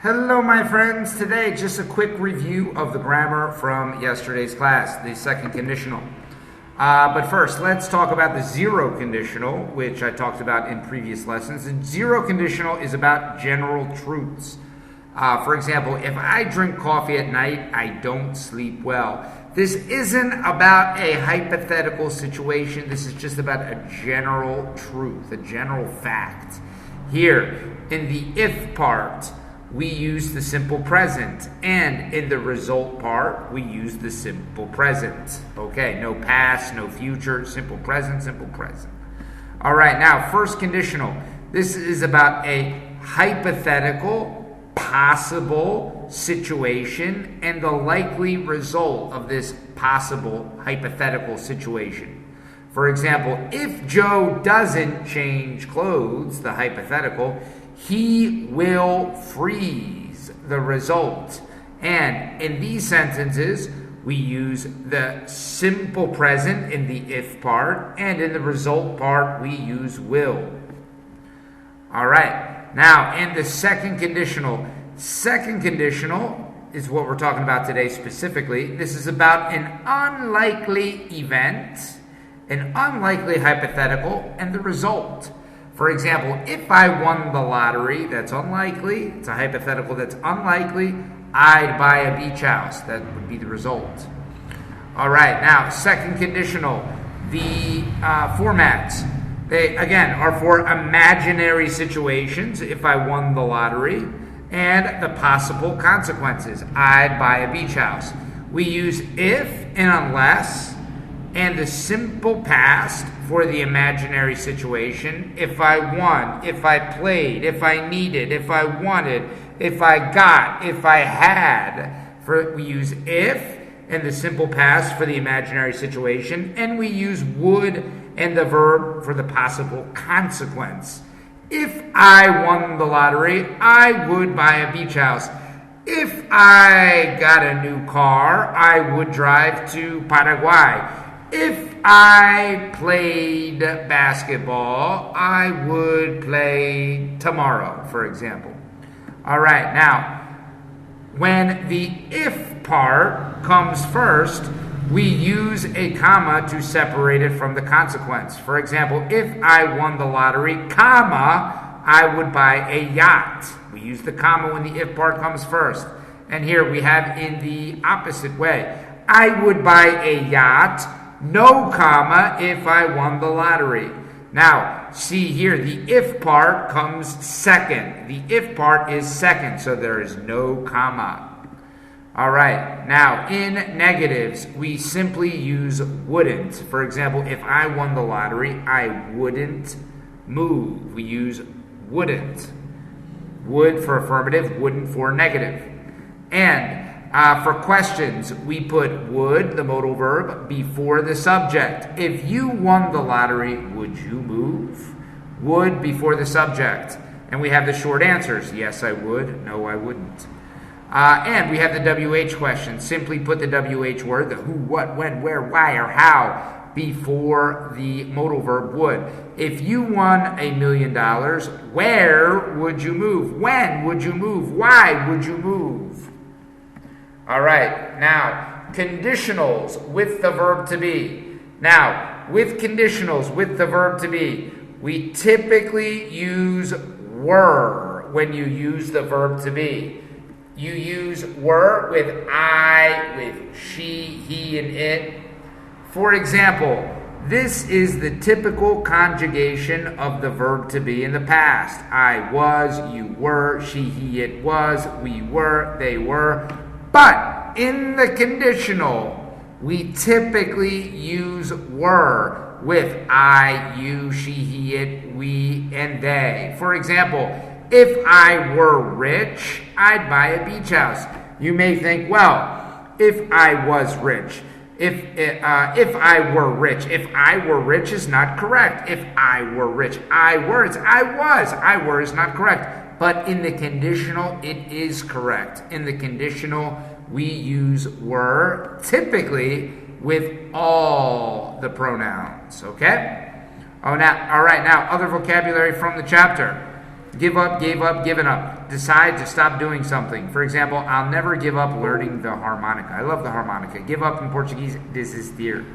Hello, my friends. Today, just a quick review of the grammar from yesterday's class, the second conditional. But first, let's talk about the zero conditional, which I talked about in previous lessons. The zero conditional is about general truths. For example, if I drink coffee at night, I don't sleep well. This isn't about a hypothetical situation. This is just about a general truth, a general fact. Here, in the if part, we use the simple present, and in the result part, we use the simple present. Okay, no past, no future, simple present, simple present. All right, now, first conditional. This is about a hypothetical, possible situation and the likely result of this possible hypothetical situation. For example, if Joe doesn't change clothes, the hypothetical, he will freeze, the result. And in these sentences, we use the simple present in the if part, and in the result part, we use will. All right. Now, in the second conditional is what we're talking about today specifically. This is about an unlikely event, an unlikely hypothetical, and the result. For example, if I won the lottery, that's unlikely. It's a hypothetical that's unlikely. I'd buy a beach house. That would be the result. All right, now, second conditional. The formats, they, again, are for imaginary situations, if I won the lottery, and the possible consequences. I'd buy a beach house. We use if and unless, and the simple past for the imaginary situation. If I won, if I played, if I needed, if I wanted, if I got, if I had. We use if and the simple past for the imaginary situation, and we use would and the verb for the possible consequence. If I won the lottery, I would buy a beach house. If I got a new car, I would drive to Paraguay. If I played basketball, I would play tomorrow, for example. All right, now, when the if part comes first, we use a comma to separate it from the consequence. For example, if I won the lottery, comma, I would buy a yacht. We use the comma when the if part comes first. And here we have in the opposite way. I would buy a yacht, no comma, if I won the lottery. Now, see here, the if part comes second. The if part is second, so there is no comma. All right, now, in negatives, we simply use wouldn't. For example, if I won the lottery, I wouldn't move. We use wouldn't. Would for affirmative, wouldn't for negative. And for questions, we put would, the modal verb, before the subject. If you won the lottery, would you move? Would before the subject. And we have the short answers. Yes, I would. No, I wouldn't. And we have the WH question. Simply put the WH word, the who, what, when, where, why, or how, before the modal verb would. If you won $1 million, where would you move? When would you move? Why would you move? All right, now, conditionals with the verb to be. Now, with conditionals with the verb to be, we typically use were when you use the verb to be. You use were with I, with she, he, and it. For example, this is the typical conjugation of the verb to be in the past. I was, you were, she, he, it was, we were, they were. But in the conditional, we typically use were with I, you, she, he, it, we, and they. For example, if I were rich, I'd buy a beach house. You may think, well, if I was rich, if I were rich, if I were rich is not correct. If I were rich, I were, it's I was. I were is not correct. But in the conditional, it is correct. In the conditional, we use were typically with all the pronouns, okay? All right, now, other vocabulary from the chapter. Give up, gave up, given up. decide to stop doing something. For example, I'll never give up learning the harmonica. I love the harmonica. Give up in Portuguese, desistir.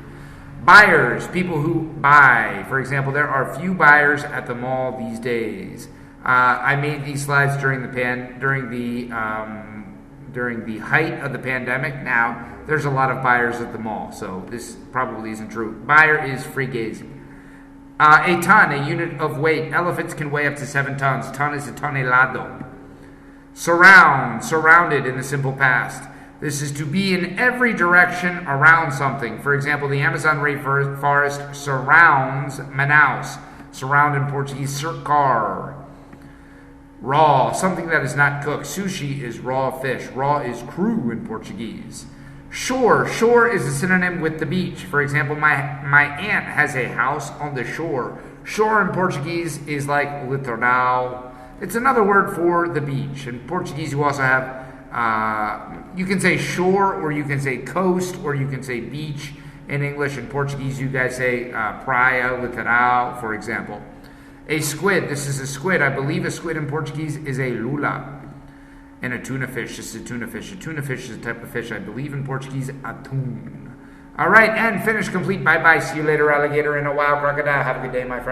Buyers, people who buy. For example, there are few buyers at the mall these days. I made these slides during the height of the pandemic. Now there's a lot of buyers at the mall, so this probably isn't true. Buyer is freguês. A ton, a unit of weight. Elephants can weigh up to 7 tons. Ton is a tonelado. Surround, surrounded in the simple past. This is to be in every direction around something. For example, the Amazon rainforest surrounds Manaus. Surround in Portuguese, cercar. Raw, something that is not cooked. Sushi is raw fish. Raw is cru in Portuguese. Shore, shore is a synonym with the beach. For example, my aunt has a house on the shore. Shore in Portuguese is like litoral. It's another word for the beach. In Portuguese, you also have, you can say shore, or you can say coast, or you can say beach. In English, in Portuguese, you guys say praia, litoral, for example. A squid, this is a squid. I believe a squid in Portuguese is a lula. And a tuna fish, this is a tuna fish. A tuna fish is a type of fish, I believe in Portuguese, atum. All right, and finish complete. Bye-bye. See you later, alligator, and a wild crocodile. Have a good day, my friend.